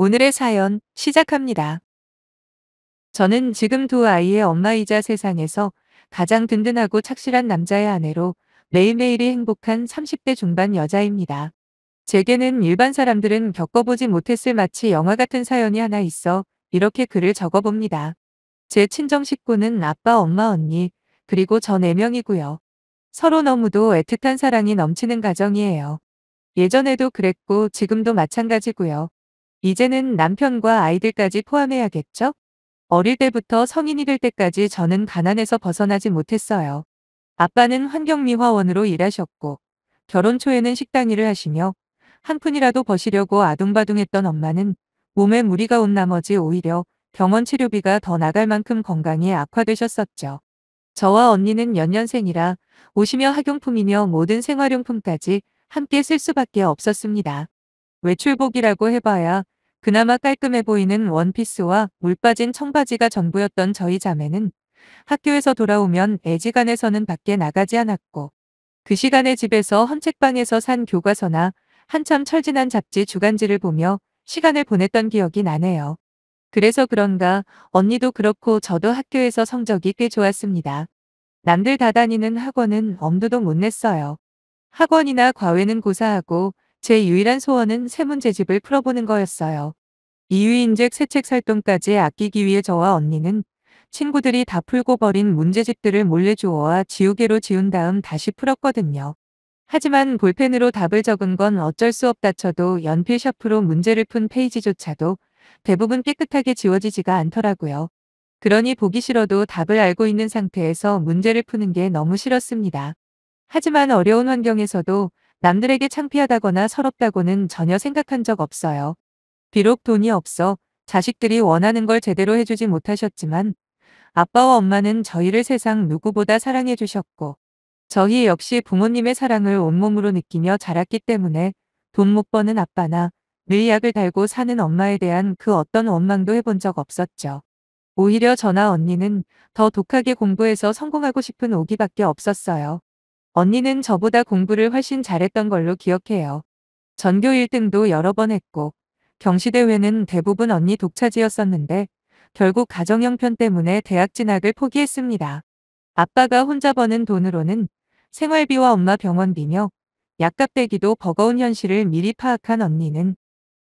오늘의 사연 시작합니다. 저는 지금 두 아이의 엄마이자 세상에서 가장 든든하고 착실한 남자의 아내로 매일매일이 행복한 30대 중반 여자입니다. 제게는 일반 사람들은 겪어보지 못했을 마치 영화 같은 사연이 하나 있어 이렇게 글을 적어봅니다. 제 친정 식구는 아빠, 엄마, 언니, 그리고 저 4명이고요. 서로 너무도 애틋한 사랑이 넘치는 가정이에요. 예전에도 그랬고 지금도 마찬가지고요. 이제는 남편과 아이들까지 포함해야겠죠? 어릴 때부터 성인이 될 때까지 저는 가난에서 벗어나지 못했어요. 아빠는 환경미화원으로 일하셨고, 결혼 초에는 식당 일을 하시며, 한 푼이라도 버시려고 아둥바둥했던 엄마는 몸에 무리가 온 나머지 오히려 병원 치료비가 더 나갈 만큼 건강이 악화되셨었죠. 저와 언니는 연년생이라 옷이며 학용품이며 모든 생활용품까지 함께 쓸 수밖에 없었습니다. 외출복이라고 해봐야 그나마 깔끔해 보이는 원피스와 물 빠진 청바지가 전부였던 저희 자매는 학교에서 돌아오면 애지간해서는 밖에 나가지 않았고 그 시간에 집에서 헌책방에서 산 교과서나 한참 철진한 잡지 주간지를 보며 시간을 보냈던 기억이 나네요. 그래서 그런가 언니도 그렇고 저도 학교에서 성적이 꽤 좋았습니다. 남들 다 다니는 학원은 엄두도 못 냈어요. 학원이나 과외는 고사하고 제 유일한 소원은 새 문제집을 풀어보는 거였어요. 이유인즉 새 책 살 돈까지 아끼기 위해 저와 언니는 친구들이 다 풀고 버린 문제집들을 몰래 주워와 지우개로 지운 다음 다시 풀었거든요. 하지만 볼펜으로 답을 적은 건 어쩔 수 없다 쳐도 연필 샤프로 문제를 푼 페이지조차도 대부분 깨끗하게 지워지지가 않더라고요. 그러니 보기 싫어도 답을 알고 있는 상태에서 문제를 푸는 게 너무 싫었습니다. 하지만 어려운 환경에서도 남들에게 창피하다거나 서럽다고는 전혀 생각한 적 없어요. 비록 돈이 없어 자식들이 원하는 걸 제대로 해주지 못하셨지만 아빠와 엄마는 저희를 세상 누구보다 사랑해 주셨고 저희 역시 부모님의 사랑을 온몸으로 느끼며 자랐기 때문에 돈 못 버는 아빠나 늘 약을 달고 사는 엄마에 대한 그 어떤 원망도 해본 적 없었죠. 오히려 저나 언니는 더 독하게 공부해서 성공하고 싶은 오기밖에 없었어요. 언니는 저보다 공부를 훨씬 잘했던 걸로 기억해요. 전교 1등도 여러 번 했고 경시대회는 대부분 언니 독차지였었는데 결국 가정 형편 때문에 대학 진학을 포기했습니다. 아빠가 혼자 버는 돈으로는 생활비와 엄마 병원비며 약값 대기도 버거운 현실을 미리 파악한 언니는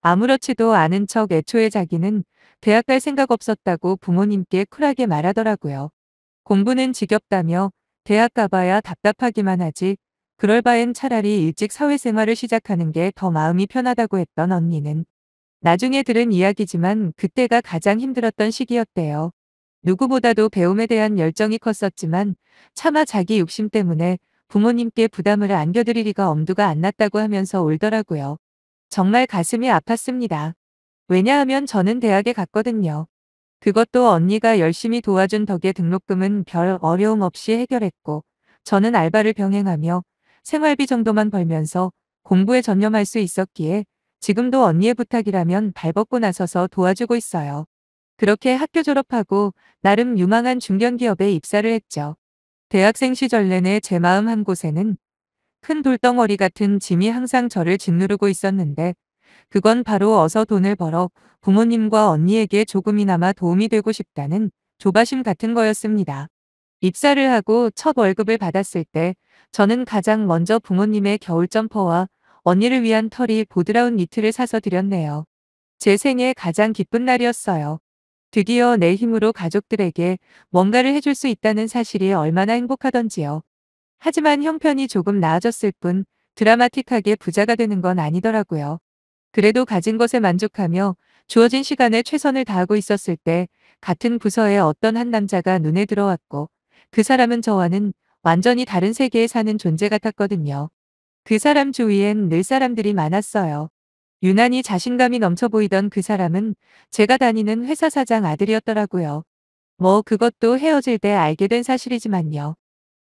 아무렇지도 않은 척 애초에 자기는 대학 갈 생각 없었다고 부모님께 쿨하게 말하더라고요. 공부는 지겹다며 대학 가봐야 답답하기만 하지 그럴 바엔 차라리 일찍 사회생활을 시작하는 게 더 마음이 편하다고 했던 언니는 나중에 들은 이야기지만 그때가 가장 힘들었던 시기였대요. 누구보다도 배움에 대한 열정이 컸었지만 차마 자기 욕심 때문에 부모님께 부담을 안겨드릴 리가 엄두가 안 났다고 하면서 울더라고요. 정말 가슴이 아팠습니다. 왜냐하면 저는 대학에 갔거든요. 그것도 언니가 열심히 도와준 덕에 등록금은 별 어려움 없이 해결했고 저는 알바를 병행하며 생활비 정도만 벌면서 공부에 전념할 수 있었기에 지금도 언니의 부탁이라면 발벗고 나서서 도와주고 있어요. 그렇게 학교 졸업하고 나름 유망한 중견기업에 입사를 했죠. 대학생 시절 내내 제 마음 한 곳에는 큰 돌덩어리 같은 짐이 항상 저를 짓누르고 있었는데 그건 바로 어서 돈을 벌어 부모님과 언니에게 조금이나마 도움이 되고 싶다는 조바심 같은 거였습니다. 입사를 하고 첫 월급을 받았을 때 저는 가장 먼저 부모님의 겨울 점퍼와 언니를 위한 털이 보드라운 니트를 사서 드렸네요. 제 생애 가장 기쁜 날이었어요. 드디어 내 힘으로 가족들에게 뭔가를 해줄 수 있다는 사실이 얼마나 행복하던지요. 하지만 형편이 조금 나아졌을 뿐 드라마틱하게 부자가 되는 건 아니더라고요. 그래도 가진 것에 만족하며 주어진 시간에 최선을 다하고 있었을 때 같은 부서의 어떤 한 남자가 눈에 들어왔고 그 사람은 저와는 완전히 다른 세계에 사는 존재 같았거든요. 그 사람 주위엔 늘 사람들이 많았어요. 유난히 자신감이 넘쳐 보이던 그 사람은 제가 다니는 회사 사장 아들이었더라고요. 뭐 그것도 헤어질 때 알게 된 사실이지만요.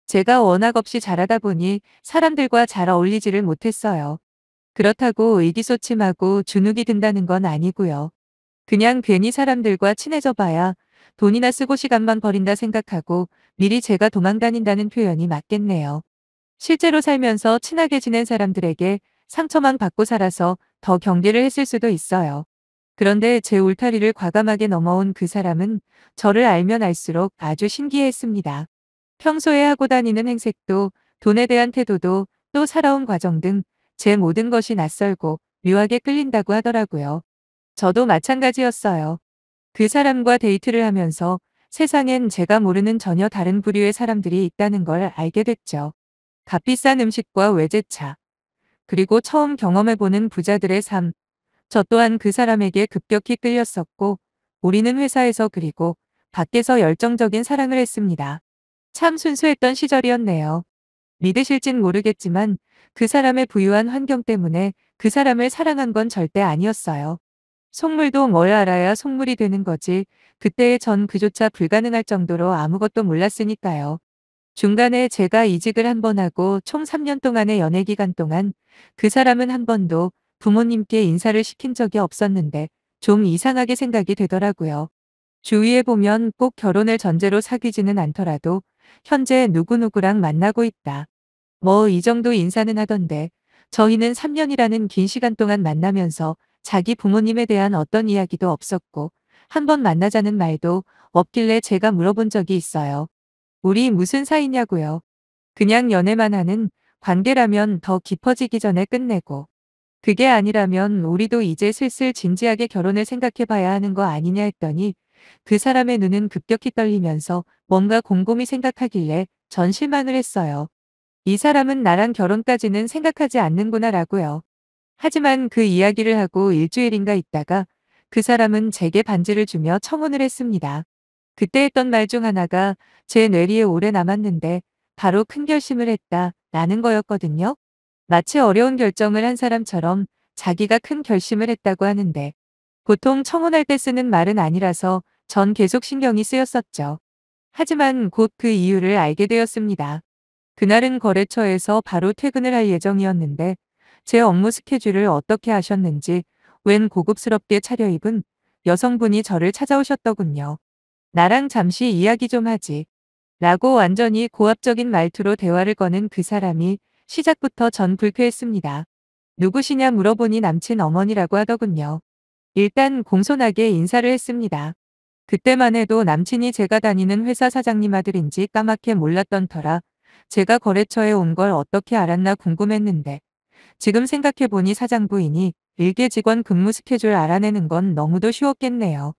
제가 워낙 없이 자라다 보니 사람들과 잘 어울리지를 못했어요. 그렇다고 의기소침하고 주눅이 든다는 건 아니고요. 그냥 괜히 사람들과 친해져 봐야 돈이나 쓰고 시간만 버린다 생각하고 미리 제가 도망다닌다는 표현이 맞겠네요. 실제로 살면서 친하게 지낸 사람들에게 상처만 받고 살아서 더 경계를 했을 수도 있어요. 그런데 제 울타리를 과감하게 넘어온 그 사람은 저를 알면 알수록 아주 신기해했습니다. 평소에 하고 다니는 행색도, 돈에 대한 태도도, 또 살아온 과정 등 제 모든 것이 낯설고 묘하게 끌린다고 하더라고요. 저도 마찬가지였어요. 그 사람과 데이트를 하면서 세상엔 제가 모르는 전혀 다른 부류의 사람들이 있다는 걸 알게 됐죠. 값비싼 음식과 외제차, 그리고 처음 경험해보는 부자들의 삶, 저 또한 그 사람에게 급격히 끌렸었고, 우리는 회사에서 그리고 밖에서 열정적인 사랑을 했습니다. 참 순수했던 시절이었네요. 믿으실진 모르겠지만 그 사람의 부유한 환경 때문에 그 사람을 사랑한 건 절대 아니었어요. 속물도 뭘 알아야 속물이 되는 거지. 그때의 전 그조차 불가능할 정도로 아무것도 몰랐으니까요. 중간에 제가 이직을 한 번 하고 총 3년 동안의 연애 기간 동안 그 사람은 한 번도 부모님께 인사를 시킨 적이 없었는데 좀 이상하게 생각이 되더라고요. 주위에 보면 꼭 결혼을 전제로 사귀지는 않더라도 현재 누구누구랑 만나고 있다. 뭐 이 정도 인사는 하던데 저희는 3년이라는 긴 시간 동안 만나면서 자기 부모님에 대한 어떤 이야기도 없었고 한 번 만나자는 말도 없길래 제가 물어본 적이 있어요. 우리 무슨 사이냐고요. 그냥 연애만 하는 관계라면 더 깊어지기 전에 끝내고 그게 아니라면 우리도 이제 슬슬 진지하게 결혼을 생각해 봐야 하는 거 아니냐 했더니 그 사람의 눈은 급격히 떨리면서 뭔가 곰곰이 생각하길래 전 실망을 했어요. 이 사람은 나랑 결혼까지는 생각하지 않는구나라고요. 하지만 그 이야기를 하고 일주일인가 있다가 그 사람은 제게 반지를 주며 청혼을 했습니다. 그때 했던 말 중 하나가 제 뇌리에 오래 남았는데 바로 큰 결심을 했다 라는 거였거든요. 마치 어려운 결정을 한 사람처럼 자기가 큰 결심을 했다고 하는데 보통 청혼할 때 쓰는 말은 아니라서 전 계속 신경이 쓰였었죠. 하지만 곧 그 이유를 알게 되었습니다. 그날은 거래처에서 바로 퇴근을 할 예정이었는데 제 업무 스케줄을 어떻게 아셨는지 웬 고급스럽게 차려입은 여성분이 저를 찾아오셨더군요. 나랑 잠시 이야기 좀 하지. 라고 완전히 고압적인 말투로 대화를 거는 그 사람이 시작부터 전 불쾌했습니다. 누구시냐 물어보니 남친 어머니라고 하더군요. 일단 공손하게 인사를 했습니다. 그때만 해도 남친이 제가 다니는 회사 사장님 아들인지 까맣게 몰랐던 터라 제가 거래처에 온 걸 어떻게 알았나 궁금했는데 지금 생각해보니 사장 부인이 일개 직원 근무 스케줄 알아내는 건 너무도 쉬웠겠네요.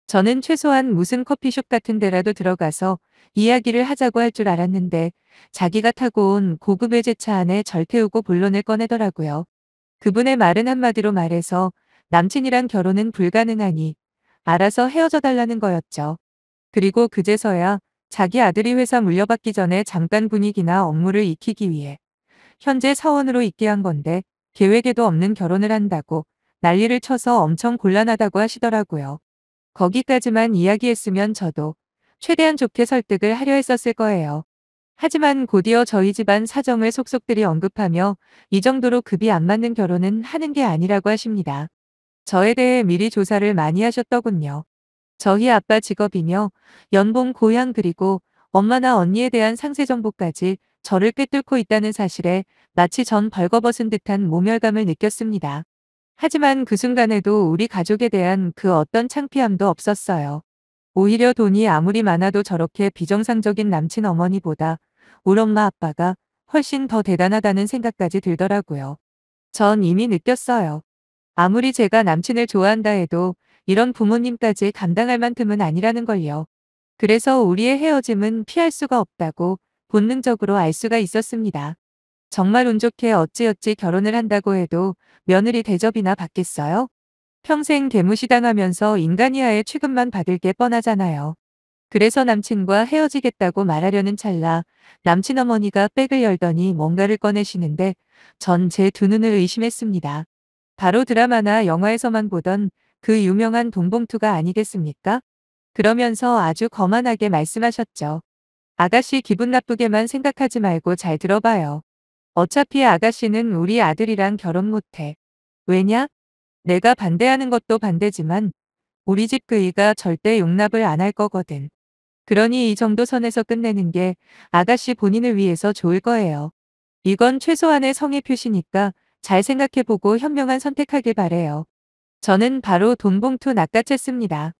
저는 최소한 무슨 커피숍 같은 데라도 들어가서 이야기를 하자고 할 줄 알았는데 자기가 타고 온 고급 외제차 안에 절 태우고 본론을 꺼내더라고요. 그분의 말은 한마디로 말해서 남친이랑 결혼은 불가능하니 알아서 헤어져 달라는 거였죠. 그리고 그제서야 자기 아들이 회사 물려받기 전에 잠깐 분위기나 업무를 익히기 위해 현재 사원으로 있게 한 건데 계획에도 없는 결혼을 한다고 난리를 쳐서 엄청 곤란하다고 하시더라고요. 거기까지만 이야기했으면 저도 최대한 좋게 설득을 하려 했었을 거예요. 하지만 곧이어 저희 집안 사정을 속속들이 언급하며 이 정도로 급이 안 맞는 결혼은 하는 게 아니라고 하십니다. 저에 대해 미리 조사를 많이 하셨더군요. 저희 아빠 직업이며 연봉 고향 그리고 엄마나 언니에 대한 상세 정보까지 저를 꿰뚫고 있다는 사실에 마치 전 벌거벗은 듯한 모멸감을 느꼈습니다. 하지만 그 순간에도 우리 가족에 대한 그 어떤 창피함도 없었어요. 오히려 돈이 아무리 많아도 저렇게 비정상적인 남친 어머니보다 우리 엄마 아빠가 훨씬 더 대단하다는 생각까지 들더라고요. 전 이미 느꼈어요. 아무리 제가 남친을 좋아한다 해도 이런 부모님까지 감당할 만큼은 아니라는 걸요. 그래서 우리의 헤어짐은 피할 수가 없다고 본능적으로 알 수가 있었습니다. 정말 운 좋게 어찌어찌 결혼을 한다고 해도 며느리 대접이나 받겠어요? 평생 개무시당하면서 인간이하의 취급만 받을 게 뻔하잖아요. 그래서 남친과 헤어지겠다고 말하려는 찰나 남친 어머니가 백을 열더니 뭔가를 꺼내시는데 전 제 두 눈을 의심했습니다. 바로 드라마나 영화에서만 보던 그 유명한 돈봉투가 아니겠습니까? 그러면서 아주 거만하게 말씀하셨죠. 아가씨 기분 나쁘게만 생각하지 말고 잘 들어봐요. 어차피 아가씨는 우리 아들이랑 결혼 못해. 왜냐? 내가 반대하는 것도 반대지만 우리 집 그이가 절대 용납을 안 할 거거든. 그러니 이 정도 선에서 끝내는 게 아가씨 본인을 위해서 좋을 거예요. 이건 최소한의 성의 표시니까 잘 생각해보고 현명한 선택하길 바래요. 저는 바로 돈 봉투 낚아챘습니다.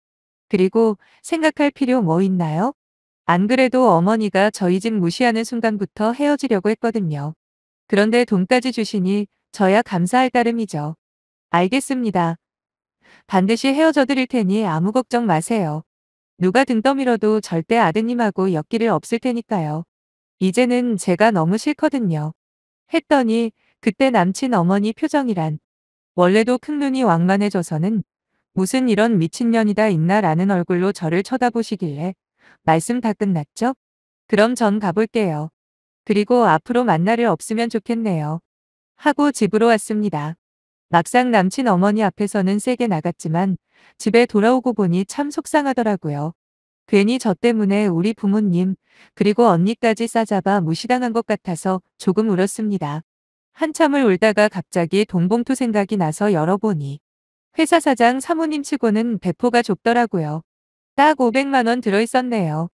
그리고 생각할 필요 뭐 있나요? 안 그래도 어머니가 저희 집 무시하는 순간부터 헤어지려고 했거든요. 그런데 돈까지 주시니 저야 감사할 따름이죠. 알겠습니다. 반드시 헤어져 드릴 테니 아무 걱정 마세요. 누가 등 떠밀어도 절대 아드님하고 엮일 일 없을 테니까요. 이제는 제가 너무 싫거든요. 했더니 그때 남친 어머니 표정이란 원래도 큰 눈이 왕만해져서는 무슨 이런 미친년이다 있나라는 얼굴로 저를 쳐다보시길래 말씀 다 끝났죠? 그럼 전 가볼게요. 그리고 앞으로 만날 일 없으면 좋겠네요. 하고 집으로 왔습니다. 막상 남친 어머니 앞에서는 세게 나갔지만 집에 돌아오고 보니 참 속상하더라고요. 괜히 저 때문에 우리 부모님 그리고 언니까지 싸잡아 무시당한 것 같아서 조금 울었습니다. 한참을 울다가 갑자기 돈봉투 생각이 나서 열어보니 회사 사장 사모님 치고는 배포가 좁더라고요. 딱 500만 원 들어있었네요.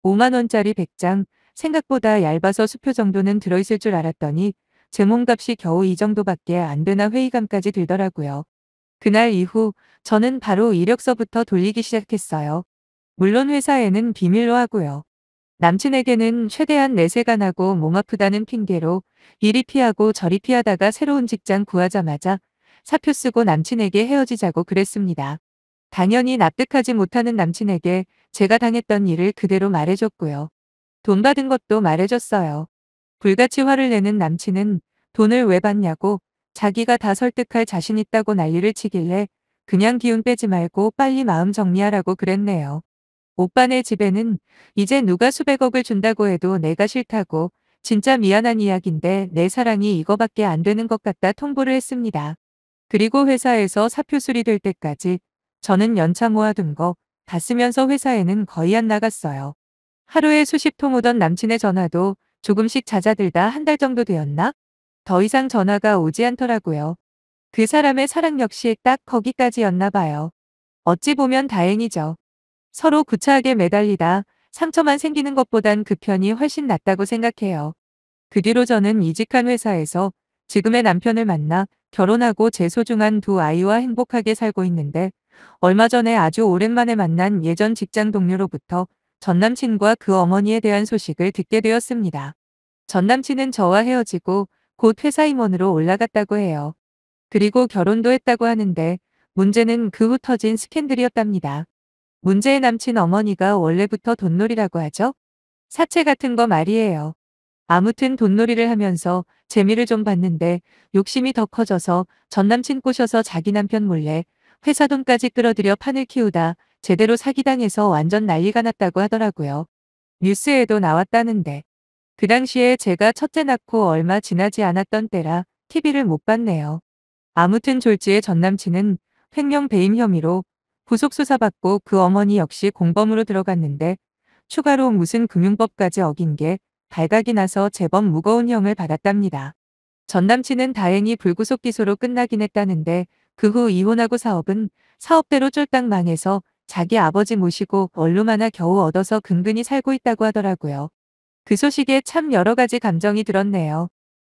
5만 원짜리 100장, 생각보다 얇아서 수표 정도는 들어있을 줄 알았더니 제 몸값이 겨우 이 정도밖에 안 되나 회의감까지 들더라고요. 그날 이후 저는 바로 이력서부터 돌리기 시작했어요. 물론 회사에는 비밀로 하고요. 남친에게는 최대한 내세가 나고 몸 아프다는 핑계로 이리 피하고 저리 피하다가 새로운 직장 구하자마자 사표 쓰고 남친에게 헤어지자고 그랬습니다. 당연히 납득하지 못하는 남친에게 제가 당했던 일을 그대로 말해줬고요. 돈 받은 것도 말해줬어요. 불같이 화를 내는 남친은 돈을 왜 받냐고 자기가 다 설득할 자신 있다고 난리를 치길래 그냥 기운 빼지 말고 빨리 마음 정리하라고 그랬네요. 오빠네 집에는 이제 누가 수백억을 준다고 해도 내가 싫다고 진짜 미안한 이야기인데 내 사랑이 이거밖에 안 되는 것 같다 통보를 했습니다. 그리고 회사에서 사표 수리될 때까지 저는 연차 모아둔 거 다 쓰면서 회사에는 거의 안 나갔어요. 하루에 수십 통 오던 남친의 전화도 조금씩 잦아들다 한 달 정도 되었나? 더 이상 전화가 오지 않더라고요. 그 사람의 사랑 역시 딱 거기까지였나 봐요. 어찌 보면 다행이죠. 서로 구차하게 매달리다 상처만 생기는 것보단 그 편이 훨씬 낫다고 생각해요. 그 뒤로 저는 이직한 회사에서 지금의 남편을 만나 결혼하고 제 소중한 두 아이와 행복하게 살고 있는데 얼마 전에 아주 오랜만에 만난 예전 직장 동료로부터 전 남친과 그 어머니에 대한 소식을 듣게 되었습니다. 전 남친은 저와 헤어지고 곧 회사 임원으로 올라갔다고 해요. 그리고 결혼도 했다고 하는데 문제는 그 후 터진 스캔들이었답니다. 문제의 남친 어머니가 원래부터 돈놀이라고 하죠? 사채 같은 거 말이에요. 아무튼 돈놀이를 하면서 재미를 좀 봤는데 욕심이 더 커져서 전 남친 꼬셔서 자기 남편 몰래 회사 돈까지 끌어들여 판을 키우다 제대로 사기당해서 완전 난리가 났다고 하더라고요. 뉴스에도 나왔다는데. 그 당시에 제가 첫째 낳고 얼마 지나지 않았던 때라 TV를 못 봤네요. 아무튼 졸지의 전 남친은 횡령 배임 혐의로 구속 수사받고 그 어머니 역시 공범으로 들어갔는데 추가로 무슨 금융법까지 어긴 게 발각이 나서 제법 무거운 형을 받았답니다. 전 남친은 다행히 불구속 기소로 끝나긴 했다는데 그 후 이혼하고 사업은 사업대로 쫄딱 망해서 자기 아버지 모시고 원룸 하나 겨우 얻어서 근근히 살고 있다고 하더라고요. 그 소식에 참 여러 가지 감정이 들었네요.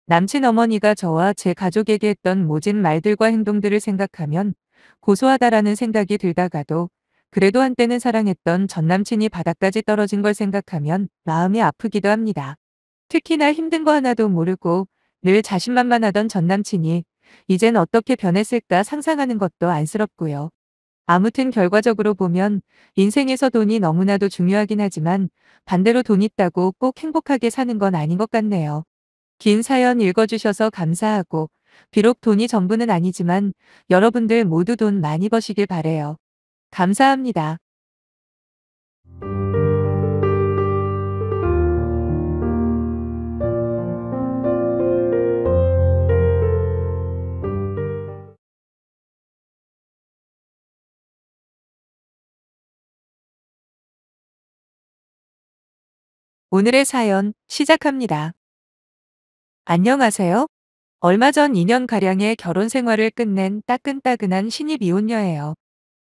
남친 어머니가 저와 제 가족에게 했던 모진 말들과 행동들을 생각하면 고소하다라는 생각이 들다가도 그래도 한때는 사랑했던 전 남친이 바닥까지 떨어진 걸 생각하면 마음이 아프기도 합니다. 특히나 힘든 거 하나도 모르고 늘 자신만만하던 전 남친이 이젠 어떻게 변했을까 상상하는 것도 안쓰럽고요. 아무튼 결과적으로 보면 인생에서 돈이 너무나도 중요하긴 하지만 반대로 돈 있다고 꼭 행복하게 사는 건 아닌 것 같네요. 긴 사연 읽어주셔서 감사하고 비록 돈이 전부는 아니지만 여러분들 모두 돈 많이 버시길 바래요. 감사합니다. 오늘의 사연 시작합니다. 안녕하세요. 얼마 전 2년가량의 결혼 생활을 끝낸 따끈따끈한 신입 이혼녀예요.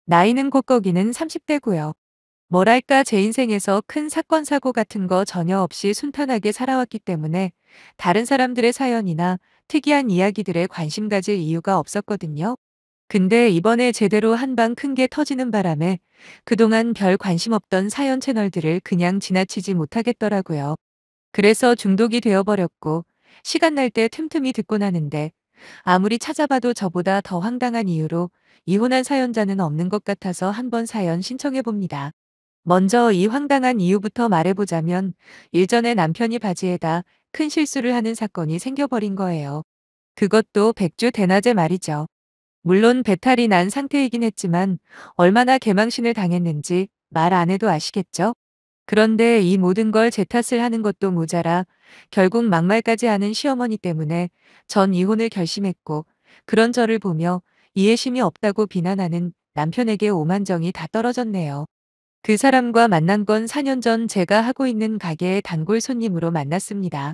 나이는 곧 거기는 30대고요. 뭐랄까 제 인생에서 큰 사건 사고 같은 거 전혀 없이 순탄하게 살아왔기 때문에 다른 사람들의 사연이나 특이한 이야기들에 관심 가질 이유가 없었거든요. 근데 이번에 제대로 한방 큰 게 터지는 바람에 그동안 별 관심 없던 사연 채널들을 그냥 지나치지 못하겠더라고요. 그래서 중독이 되어버렸고 시간 날 때 틈틈이 듣고 나는데 아무리 찾아봐도 저보다 더 황당한 이유로 이혼한 사연자는 없는 것 같아서 한번 사연 신청해 봅니다. 먼저 이 황당한 이유부터 말해보자면 일전에 남편이 바지에다 큰 실수를 하는 사건이 생겨버린 거예요. 그것도 백주 대낮에 말이죠. 물론 배탈이 난 상태이긴 했지만 얼마나 개망신을 당했는지 말 안 해도 아시겠죠? 그런데 이 모든 걸 제 탓을 하는 것도 모자라 결국 막말까지 하는 시어머니 때문에 전 이혼을 결심했고 그런 저를 보며 이해심이 없다고 비난하는 남편에게 오만정이 다 떨어졌네요. 그 사람과 만난 건 4년 전 제가 하고 있는 가게의 단골 손님으로 만났습니다.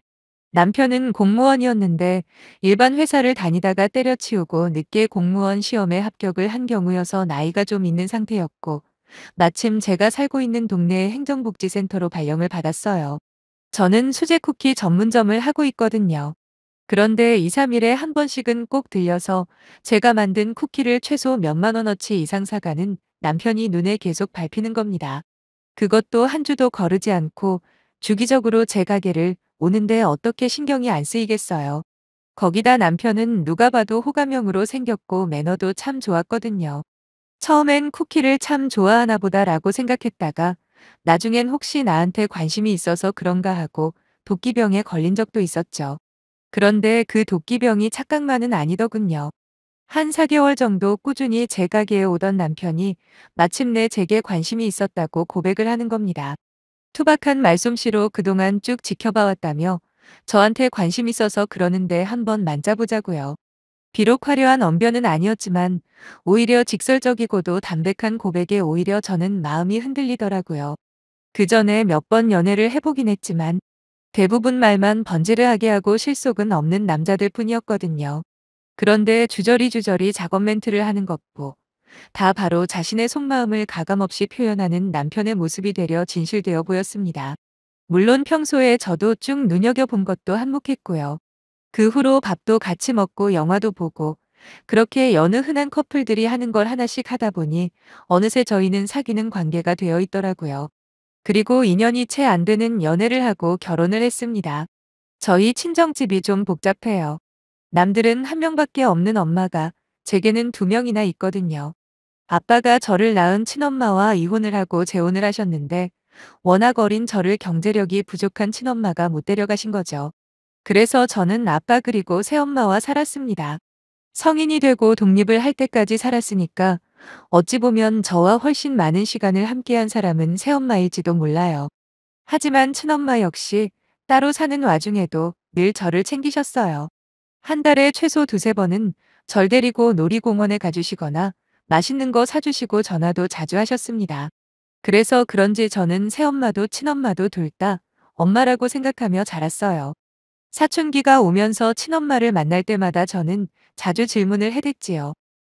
남편은 공무원이었는데 일반 회사를 다니다가 때려치우고 늦게 공무원 시험에 합격을 한 경우여서 나이가 좀 있는 상태였고 마침 제가 살고 있는 동네의 행정복지센터로 발령을 받았어요. 저는 수제 쿠키 전문점을 하고 있거든요. 그런데 2, 3일에 한 번씩은 꼭 들려서 제가 만든 쿠키를 최소 몇만 원어치 이상 사가는 남편이 눈에 계속 밟히는 겁니다. 그것도 한 주도 거르지 않고 주기적으로 제 가게를 오는데 어떻게 신경이 안 쓰이겠어요. 거기다 남편은 누가 봐도 호감형으로 생겼고 매너도 참 좋았거든요. 처음엔 쿠키를 참 좋아하나 보다라고 생각했다가 나중엔 혹시 나한테 관심이 있어서 그런가 하고 도끼병에 걸린 적도 있었죠. 그런데 그 도끼병이 착각만은 아니더군요. 한 4개월 정도 꾸준히 제 가게에 오던 남편이 마침내 제게 관심이 있었다고 고백을 하는 겁니다. 투박한 말솜씨로 그동안 쭉 지켜봐 왔다며 저한테 관심 있어서 그러는데 한번 만져보자고요. 비록 화려한 언변은 아니었지만 오히려 직설적이고도 담백한 고백에 오히려 저는 마음이 흔들리더라고요. 그 전에 몇 번 연애를 해보긴 했지만 대부분 말만 번지르하게 하고 실속은 없는 남자들 뿐이었거든요. 그런데 주저리주저리 작업 멘트를 하는 것보 다 바로 자신의 속마음을 가감없이 표현하는 남편의 모습이 되려 진실되어 보였습니다. 물론 평소에 저도 쭉 눈여겨본 것도 한몫했고요. 그 후로 밥도 같이 먹고 영화도 보고 그렇게 여느 흔한 커플들이 하는 걸 하나씩 하다 보니 어느새 저희는 사귀는 관계가 되어 있더라고요. 그리고 2년이 채 안 되는 연애를 하고 결혼을 했습니다. 저희 친정집이 좀 복잡해요. 남들은 한 명밖에 없는 엄마가 제게는 두 명이나 있거든요. 아빠가 저를 낳은 친엄마와 이혼을 하고 재혼을 하셨는데 워낙 어린 저를 경제력이 부족한 친엄마가 못 데려가신 거죠. 그래서 저는 아빠 그리고 새엄마와 살았습니다. 성인이 되고 독립을 할 때까지 살았으니까 어찌 보면 저와 훨씬 많은 시간을 함께한 사람은 새엄마일지도 몰라요. 하지만 친엄마 역시 따로 사는 와중에도 늘 저를 챙기셨어요. 한 달에 최소 두세 번은 절 데리고 놀이공원에 가주시거나 맛있는 거 사주시고 전화도 자주 하셨습니다. 그래서 그런지 저는 새엄마도 친엄마도 둘 다 엄마라고 생각하며 자랐어요. 사춘기가 오면서 친엄마를 만날 때마다 저는 자주 질문을 해댔지요.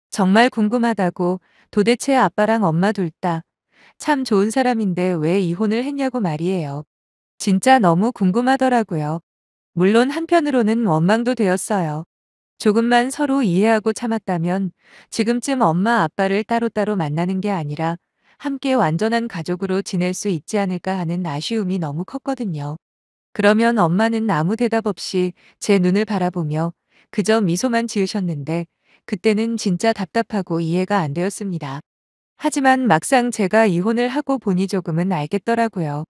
정말 궁금하다고 도대체 아빠랑 엄마 둘 다 참 좋은 사람인데 왜 이혼을 했냐고 말이에요. 진짜 너무 궁금하더라고요. 물론 한편으로는 원망도 되었어요. 조금만 서로 이해하고 참았다면 지금쯤 엄마 아빠를 따로따로 만나는 게 아니라 함께 완전한 가족으로 지낼 수 있지 않을까 하는 아쉬움이 너무 컸거든요. 그러면 엄마는 아무 대답 없이 제 눈을 바라보며 그저 미소만 지으셨는데 그때는 진짜 답답하고 이해가 안 되었습니다. 하지만 막상 제가 이혼을 하고 보니 조금은 알겠더라고요.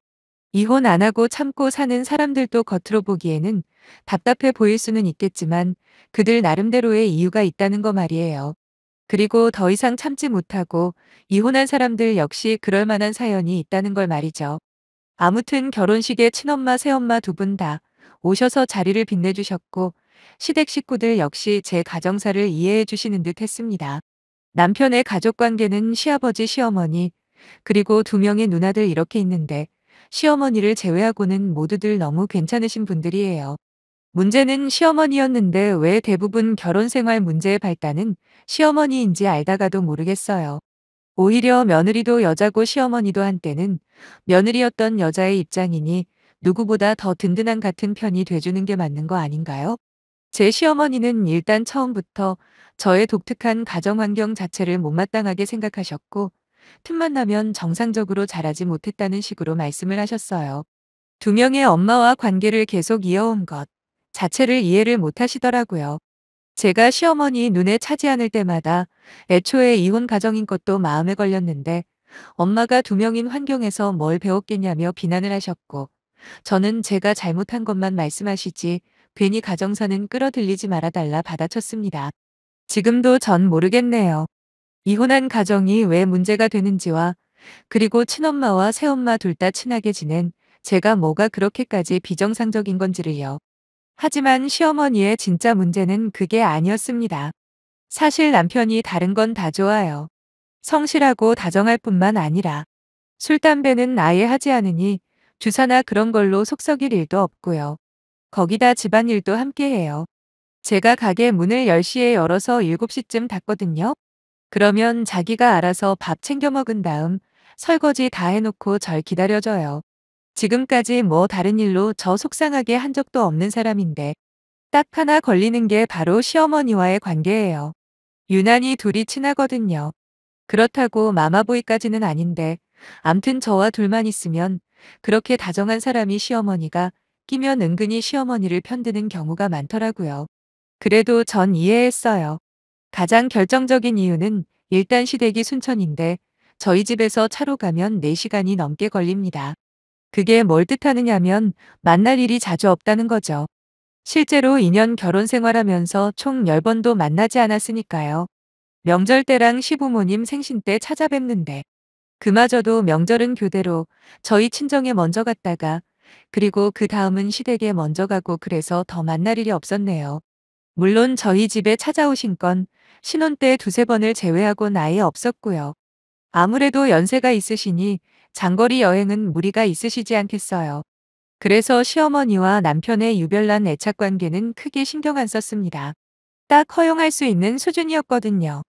이혼 안 하고 참고 사는 사람들도 겉으로 보기에는 답답해 보일 수는 있겠지만 그들 나름대로의 이유가 있다는 거 말이에요. 그리고 더 이상 참지 못하고 이혼한 사람들 역시 그럴 만한 사연이 있다는 걸 말이죠. 아무튼 결혼식에 친엄마, 새엄마 두 분 다 오셔서 자리를 빛내주셨고 시댁 식구들 역시 제 가정사를 이해해 주시는 듯 했습니다. 남편의 가족관계는 시아버지, 시어머니, 그리고 두 명의 누나들 이렇게 있는데 시어머니를 제외하고는 모두들 너무 괜찮으신 분들이에요. 문제는 시어머니였는데 왜 대부분 결혼 생활 문제의 발단은 시어머니인지 알다가도 모르겠어요. 오히려 며느리도 여자고 시어머니도 한때는 며느리였던 여자의 입장이니 누구보다 더 든든한 같은 편이 돼주는 게 맞는 거 아닌가요? 제 시어머니는 일단 처음부터 저의 독특한 가정 환경 자체를 못마땅하게 생각하셨고, 틈만 나면 정상적으로 자라지 못했다는 식으로 말씀을 하셨어요. 두 명의 엄마와 관계를 계속 이어온 것 자체를 이해를 못 하시더라고요. 제가 시어머니 눈에 차지 않을 때마다 애초에 이혼 가정인 것도 마음에 걸렸는데 엄마가 두 명인 환경에서 뭘 배웠겠냐며 비난을 하셨고, 저는 제가 잘못한 것만 말씀하시지 괜히 가정사는 끌어들이지 말아달라 받아쳤습니다. 지금도 전 모르겠네요. 이혼한 가정이 왜 문제가 되는지와, 그리고 친엄마와 새엄마 둘 다 친하게 지낸 제가 뭐가 그렇게까지 비정상적인 건지를요. 하지만 시어머니의 진짜 문제는 그게 아니었습니다. 사실 남편이 다른 건 다 좋아요. 성실하고 다정할 뿐만 아니라 술, 담배는 아예 하지 않으니 주사나 그런 걸로 속 썩일 일도 없고요. 거기다 집안일도 함께 해요. 제가 가게 문을 10시에 열어서 7시쯤 닫거든요. 그러면 자기가 알아서 밥 챙겨 먹은 다음 설거지 다 해놓고 절 기다려줘요. 지금까지 뭐 다른 일로 저 속상하게 한 적도 없는 사람인데 딱 하나 걸리는 게 바로 시어머니와의 관계예요. 유난히 둘이 친하거든요. 그렇다고 마마보이까지는 아닌데 암튼 저와 둘만 있으면 그렇게 다정한 사람이 시어머니가 끼면 은근히 시어머니를 편드는 경우가 많더라고요. 그래도 전 이해했어요. 가장 결정적인 이유는 일단 시댁이 순천인데 저희 집에서 차로 가면 4시간이 넘게 걸립니다. 그게 뭘 뜻하느냐면 만날 일이 자주 없다는 거죠. 실제로 2년 결혼 생활하면서 총 10번도 만나지 않았으니까요. 명절 때랑 시부모님 생신 때 찾아뵙는데 그마저도 명절은 교대로 저희 친정에 먼저 갔다가 그리고 그 다음은 시댁에 먼저 가고 그래서 더 만날 일이 없었네요. 물론 저희 집에 찾아오신 건 신혼 때 두세 번을 제외하곤 아예 없었고요. 아무래도 연세가 있으시니 장거리 여행은 무리가 있으시지 않겠어요. 그래서 시어머니와 남편의 유별난 애착 관계는 크게 신경 안 썼습니다. 딱 허용할 수 있는 수준이었거든요.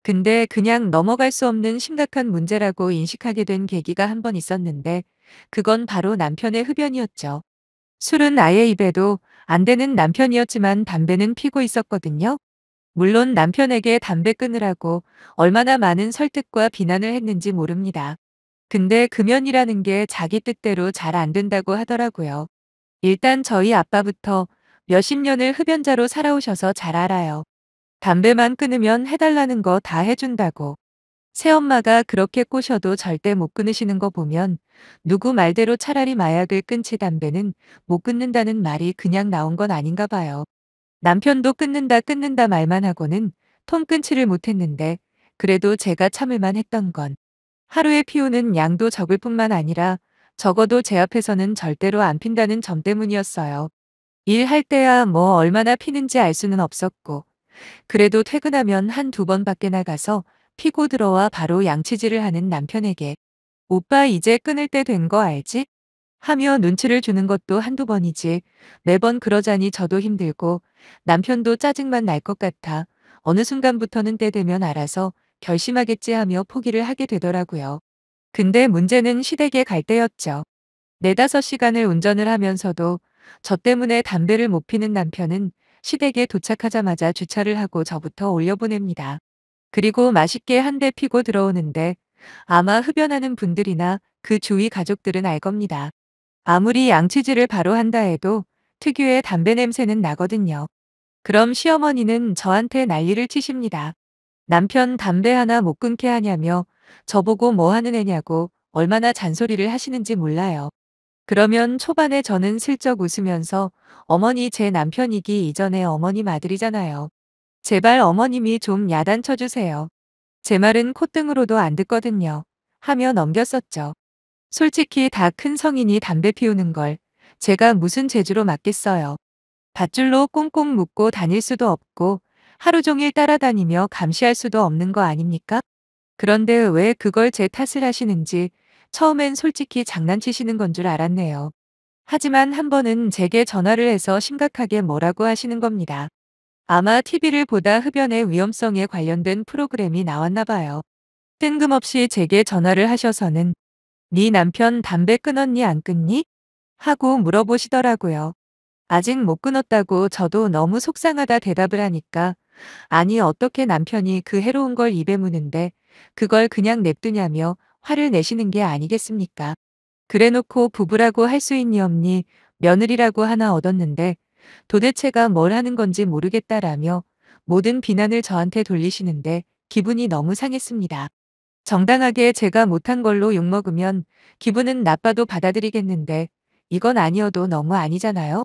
근데 그냥 넘어갈 수 없는 심각한 문제라고 인식하게 된 계기가 한 번 있었는데 그건 바로 남편의 흡연이었죠. 술은 아예 입에도 안 되는 남편이었지만 담배는 피고 있었거든요. 물론 남편에게 담배 끊으라고 얼마나 많은 설득과 비난을 했는지 모릅니다. 근데 금연이라는 게 자기 뜻대로 잘 안 된다고 하더라고요. 일단 저희 아빠부터 몇십 년을 흡연자로 살아오셔서 잘 알아요. 담배만 끊으면 해달라는 거 다 해준다고. 새엄마가 그렇게 꼬셔도 절대 못 끊으시는 거 보면 누구 말대로 차라리 마약을 끊지 담배는 못 끊는다는 말이 그냥 나온 건 아닌가 봐요. 남편도 끊는다 말만 하고는 통 끊지를 못했는데 그래도 제가 참을만 했던 건 하루에 피우는 양도 적을 뿐만 아니라 적어도 제 앞에서는 절대로 안 핀다는 점 때문이었어요. 일할 때야 뭐 얼마나 피는지 알 수는 없었고 그래도 퇴근하면 한두 번밖에 나가서 피고 들어와 바로 양치질을 하는 남편에게 "오빠 이제 끊을 때 된 거 알지?" 하며 눈치를 주는 것도 한두 번이지 매번 그러자니 저도 힘들고 남편도 짜증만 날 것 같아 어느 순간부터는 때 되면 알아서 결심하겠지 하며 포기를 하게 되더라고요. 근데 문제는 시댁에 갈 때였죠. 4~5시간을 운전을 하면서도 저 때문에 담배를 못 피는 남편은 시댁에 도착하자마자 주차를 하고 저부터 올려보냅니다. 그리고 맛있게 한 대 피고 들어오는데 아마 흡연하는 분들이나 그 주위 가족들은 알 겁니다. 아무리 양치질을 바로 한다 해도 특유의 담배 냄새는 나거든요. 그럼 시어머니는 저한테 난리를 치십니다. 남편 담배 하나 못 끊게 하냐며 저보고 뭐 하는 애냐고 얼마나 잔소리를 하시는지 몰라요. 그러면 초반에 저는 슬쩍 웃으면서 어머니 제 남편이기 이전에 어머님 아들이잖아요. 제발 어머님이 좀 야단쳐 주세요. 제 말은 콧등으로도 안 듣거든요. 하며 넘겼었죠. 솔직히 다 큰 성인이 담배 피우는 걸 제가 무슨 재주로 맡겠어요. 밧줄로 꽁꽁 묶고 다닐 수도 없고 하루 종일 따라다니며 감시할 수도 없는 거 아닙니까? 그런데 왜 그걸 제 탓을 하시는지 처음엔 솔직히 장난치시는 건 줄 알았네요. 하지만 한 번은 제게 전화를 해서 심각하게 뭐라고 하시는 겁니다. 아마 TV를 보다 흡연의 위험성에 관련된 프로그램이 나왔나 봐요. 뜬금없이 제게 전화를 하셔서는 "네 남편 담배 끊었니 안 끊니?" 하고 물어보시더라고요. 아직 못 끊었다고 저도 너무 속상하다 대답을 하니까 아니 어떻게 남편이 그 해로운 걸 입에 무는데 그걸 그냥 냅두냐며 화를 내시는 게 아니겠습니까? 그래놓고 부부라고 할 수 있니 없니 며느리라고 하나 얻었는데 도대체가 뭘 하는 건지 모르겠다라며 모든 비난을 저한테 돌리시는데 기분이 너무 상했습니다. 정당하게 제가 못한 걸로 욕먹으면 기분은 나빠도 받아들이겠는데 이건 아니어도 너무 아니잖아요?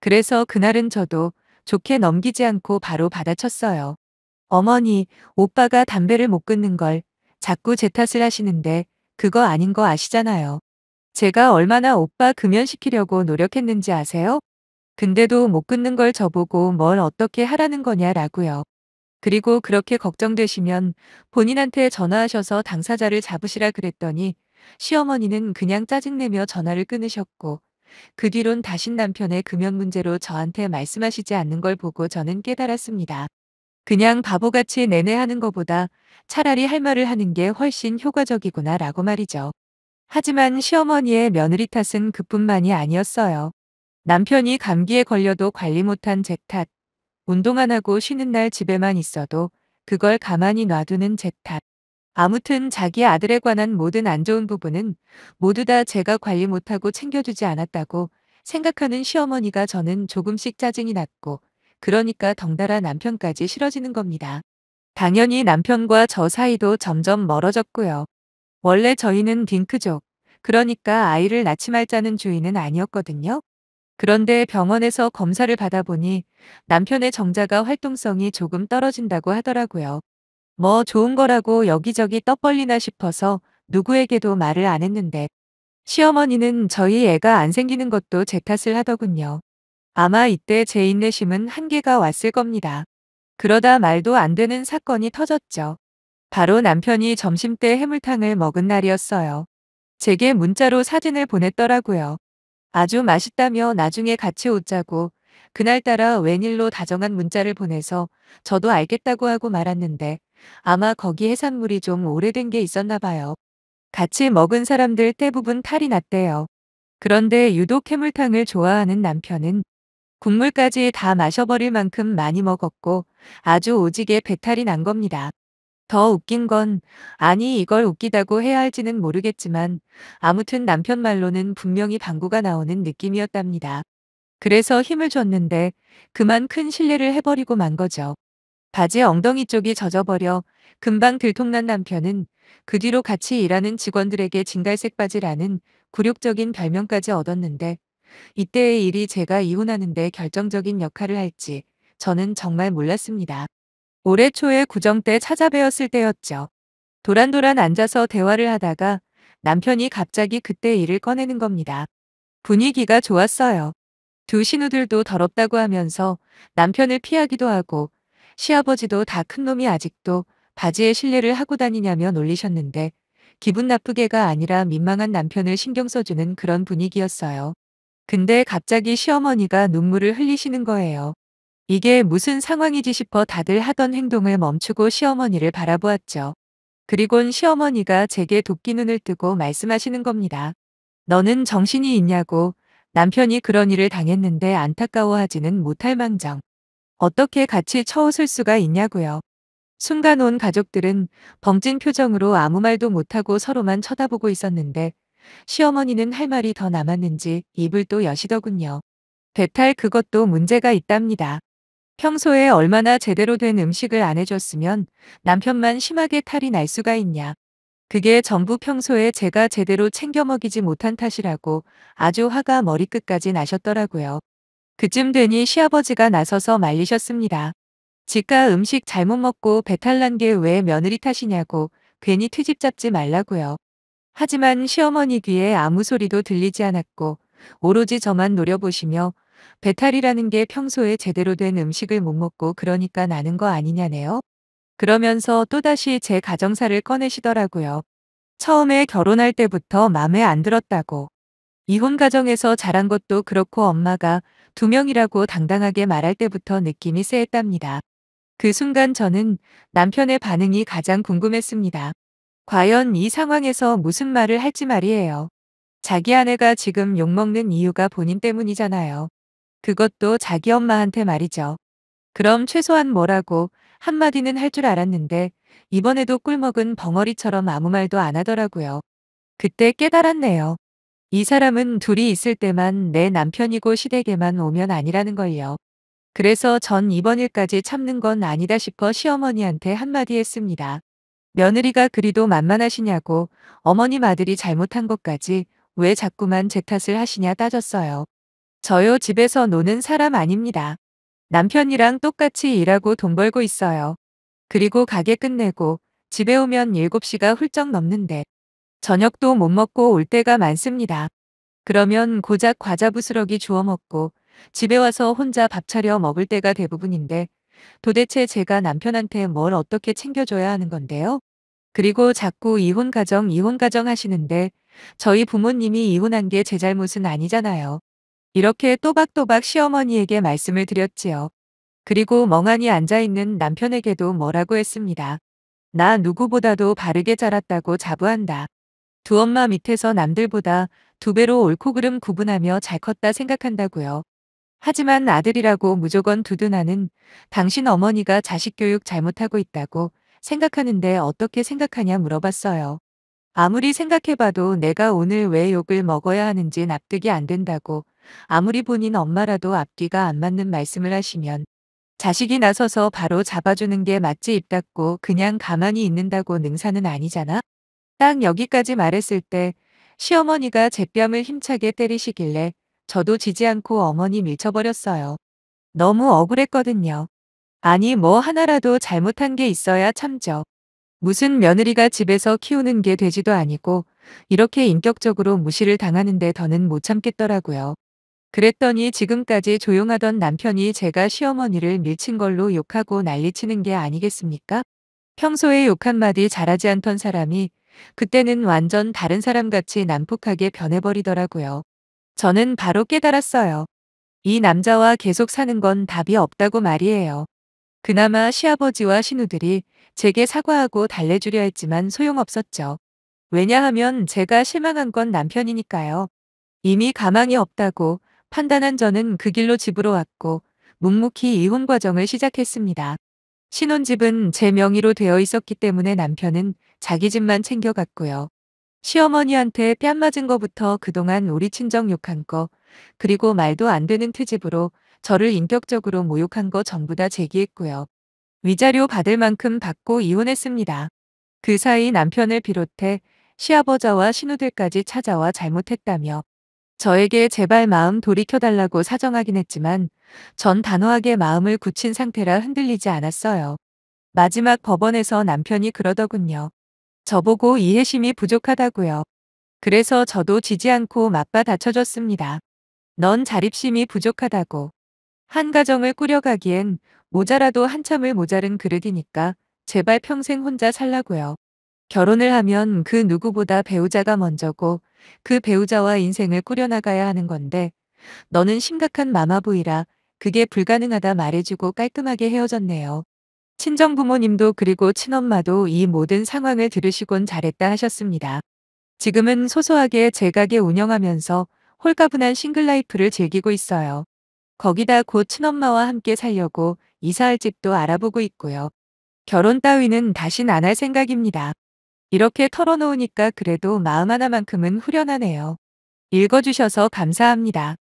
그래서 그날은 저도 좋게 넘기지 않고 바로 받아쳤어요. 어머니, 오빠가 담배를 못 끊는 걸 자꾸 제 탓을 하시는데 그거 아닌 거 아시잖아요. 제가 얼마나 오빠 금연시키려고 노력했는지 아세요? 근데도 못 끊는 걸 저보고 뭘 어떻게 하라는 거냐라고요. 그리고 그렇게 걱정되시면 본인한테 전화하셔서 당사자를 잡으시라 그랬더니 시어머니는 그냥 짜증내며 전화를 끊으셨고 그 뒤론 다신 남편의 금연 문제로 저한테 말씀하시지 않는 걸 보고 저는 깨달았습니다. 그냥 바보같이 내내 하는 것보다 차라리 할 말을 하는 게 훨씬 효과적이구나라고 말이죠. 하지만 시어머니의 며느리 탓은 그뿐만이 아니었어요. 남편이 감기에 걸려도 관리 못한 제 탓, 운동 안 하고 쉬는 날 집에만 있어도 그걸 가만히 놔두는 제 탓. 아무튼 자기 아들에 관한 모든 안 좋은 부분은 모두 다 제가 관리 못하고 챙겨주지 않았다고 생각하는 시어머니가 저는 조금씩 짜증이 났고 그러니까 덩달아 남편까지 싫어지는 겁니다. 당연히 남편과 저 사이도 점점 멀어졌고요. 원래 저희는 딩크족, 그러니까 아이를 낳지 말자는 주의는 아니었거든요. 그런데 병원에서 검사를 받아보니 남편의 정자가 활동성이 조금 떨어진다고 하더라고요. 뭐 좋은 거라고 여기저기 떠벌리나 싶어서 누구에게도 말을 안 했는데 시어머니는 저희 애가 안 생기는 것도 제 탓을 하더군요. 아마 이때 제 인내심은 한계가 왔을 겁니다. 그러다 말도 안 되는 사건이 터졌죠. 바로 남편이 점심때 해물탕을 먹은 날이었어요. 제게 문자로 사진을 보냈더라고요. 아주 맛있다며 나중에 같이 웃자고 그날따라 웬일로 다정한 문자를 보내서 저도 알겠다고 하고 말았는데 아마 거기 해산물이 좀 오래된 게 있었나 봐요. 같이 먹은 사람들 대부분 탈이 났대요. 그런데 유독 해물탕을 좋아하는 남편은 국물까지 다 마셔버릴 만큼 많이 먹었고 아주 오지게 배탈이 난 겁니다. 더 웃긴 건 아니 이걸 웃기다고 해야 할지는 모르겠지만 아무튼 남편 말로는 분명히 방구가 나오는 느낌이었답니다. 그래서 힘을 줬는데 그만 큰 실례를 해버리고 만 거죠. 바지 엉덩이 쪽이 젖어버려 금방 들통난 남편은 그 뒤로 같이 일하는 직원들에게 진갈색 바지라는 굴욕적인 별명까지 얻었는데 이때의 일이 제가 이혼하는데 결정적인 역할을 할지 저는 정말 몰랐습니다. 올해 초에 구정 때 찾아뵈었을 때였죠. 도란도란 앉아서 대화를 하다가 남편이 갑자기 그때 일을 꺼내는 겁니다. 분위기가 좋았어요. 두 신우들도 더럽다고 하면서 남편을 피하기도 하고 시아버지도 다 큰 놈이 아직도 바지에 실례를 하고 다니냐며 놀리셨는데 기분 나쁘게가 아니라 민망한 남편을 신경 써주는 그런 분위기였어요. 근데 갑자기 시어머니가 눈물을 흘리시는 거예요. 이게 무슨 상황이지 싶어 다들 하던 행동을 멈추고 시어머니를 바라보았죠. 그리곤 시어머니가 제게 도끼 눈을 뜨고 말씀하시는 겁니다. 너는 정신이 있냐고 남편이 그런 일을 당했는데 안타까워하지는 못할 망정. 어떻게 같이 처웃을 수가 있냐고요. 순간 온 가족들은 벙찐 표정으로 아무 말도 못하고 서로만 쳐다보고 있었는데 시어머니는 할 말이 더 남았는지 입을 또 여시더군요. 배탈 그것도 문제가 있답니다. 평소에 얼마나 제대로 된 음식을 안 해줬으면 남편만 심하게 탈이 날 수가 있냐. 그게 전부 평소에 제가 제대로 챙겨 먹이지 못한 탓이라고 아주 화가 머리끝까지 나셨더라고요. 그쯤 되니 시아버지가 나서서 말리셨습니다. 지가 음식 잘못 먹고 배탈 난 게 왜 며느리 탓이냐고 괜히 트집 잡지 말라고요. 하지만 시어머니 귀에 아무 소리도 들리지 않았고 오로지 저만 노려보시며 배탈이라는 게 평소에 제대로 된 음식을 못 먹고 그러니까 나는 거 아니냐네요. 그러면서 또다시 제 가정사를 꺼내시더라고요. 처음에 결혼할 때부터 맘에 안 들었다고. 이혼 가정에서 자란 것도 그렇고 엄마가 두 명이라고 당당하게 말할 때부터 느낌이 쎄했답니다. 그 순간 저는 남편의 반응이 가장 궁금했습니다. 과연 이 상황에서 무슨 말을 할지 말이에요. 자기 아내가 지금 욕먹는 이유가 본인 때문이잖아요. 그것도 자기 엄마한테 말이죠. 그럼 최소한 뭐라고 한마디는 할 줄 알았는데 이번에도 꿀먹은 벙어리처럼 아무 말도 안 하더라고요. 그때 깨달았네요. 이 사람은 둘이 있을 때만 내 남편이고 시댁에만 오면 아니라는 걸요. 그래서 전 이번 일까지 참는 건 아니다 싶어 시어머니한테 한마디 했습니다. 며느리가 그리도 만만하시냐고 어머님 아들이 잘못한 것까지 왜 자꾸만 제 탓을 하시냐 따졌어요. 저요 집에서 노는 사람 아닙니다. 남편이랑 똑같이 일하고 돈 벌고 있어요. 그리고 가게 끝내고 집에 오면 7시가 훌쩍 넘는데 저녁도 못 먹고 올 때가 많습니다. 그러면 고작 과자 부스러기 주워 먹고 집에 와서 혼자 밥 차려 먹을 때가 대부분인데 도대체 제가 남편한테 뭘 어떻게 챙겨줘야 하는 건데요? 그리고 자꾸 이혼 가정 하시는데 저희 부모님이 이혼한 게 제 잘못은 아니잖아요. 이렇게 또박또박 시어머니에게 말씀을 드렸지요. 그리고 멍하니 앉아있는 남편에게도 뭐라고 했습니다. 나 누구보다도 바르게 자랐다고 자부한다. 두 엄마 밑에서 남들보다 2배로 옳고 그름 구분하며 잘 컸다 생각한다고요. 하지만 아들이라고 무조건 두둔하는 당신 어머니가 자식 교육 잘못하고 있다고 생각하는데 어떻게 생각하냐 물어봤어요. 아무리 생각해봐도 내가 오늘 왜 욕을 먹어야 하는지 납득이 안 된다고 아무리 본인 엄마라도 앞뒤가 안 맞는 말씀을 하시면 자식이 나서서 바로 잡아주는 게 맞지 입 닫고 그냥 가만히 있는다고 능사는 아니잖아? 딱 여기까지 말했을 때 시어머니가 제 뺨을 힘차게 때리시길래 저도 지지 않고 어머니 밀쳐버렸어요. 너무 억울했거든요. 아니 뭐 하나라도 잘못한 게 있어야 참죠. 무슨 며느리가 집에서 키우는 게 되지도 아니고 이렇게 인격적으로 무시를 당하는데 더는 못 참겠더라고요. 그랬더니 지금까지 조용하던 남편이 제가 시어머니를 밀친 걸로 욕하고 난리치는 게 아니겠습니까? 평소에 욕 한마디 잘하지 않던 사람이 그때는 완전 다른 사람같이 난폭하게 변해버리더라고요. 저는 바로 깨달았어요. 이 남자와 계속 사는 건 답이 없다고 말이에요. 그나마 시아버지와 시누들이 제게 사과하고 달래주려 했지만 소용없었죠. 왜냐하면 제가 실망한 건 남편이니까요. 이미 가망이 없다고 판단한 저는 그 길로 집으로 왔고 묵묵히 이혼 과정을 시작했습니다. 신혼집은 제 명의로 되어 있었기 때문에 남편은 자기 집만 챙겨갔고요. 시어머니한테 뺨 맞은 거부터 그동안 우리 친정 욕한 거, 그리고 말도 안 되는 트집으로 저를 인격적으로 모욕한 거 전부 다 제기했고요. 위자료 받을 만큼 받고 이혼했습니다. 그 사이 남편을 비롯해 시아버자와 신우들까지 찾아와 잘못했다며 저에게 제발 마음 돌이켜달라고 사정하긴 했지만 전 단호하게 마음을 굳힌 상태라 흔들리지 않았어요. 마지막 법원에서 남편이 그러더군요. 저보고 이해심이 부족하다고요. 그래서 저도 지지 않고 맞받아 다쳐줬습니다. 넌 자립심이 부족하다고. 한 가정을 꾸려가기엔 모자라도 한참을 모자른 그릇이니까 제발 평생 혼자 살라고요. 결혼을 하면 그 누구보다 배우자가 먼저고 그 배우자와 인생을 꾸려나가야 하는 건데 너는 심각한 마마보이라 그게 불가능하다 말해주고 깔끔하게 헤어졌네요. 친정부모님도 그리고 친엄마도 이 모든 상황을 들으시곤 잘했다 하셨습니다. 지금은 소소하게 제 가게 운영하면서 홀가분한 싱글라이프를 즐기고 있어요. 거기다 곧 친엄마와 함께 살려고 이사할 집도 알아보고 있고요. 결혼 따위는 다신 안 할 생각입니다. 이렇게 털어놓으니까 그래도 마음 하나만큼은 후련하네요. 읽어주셔서 감사합니다.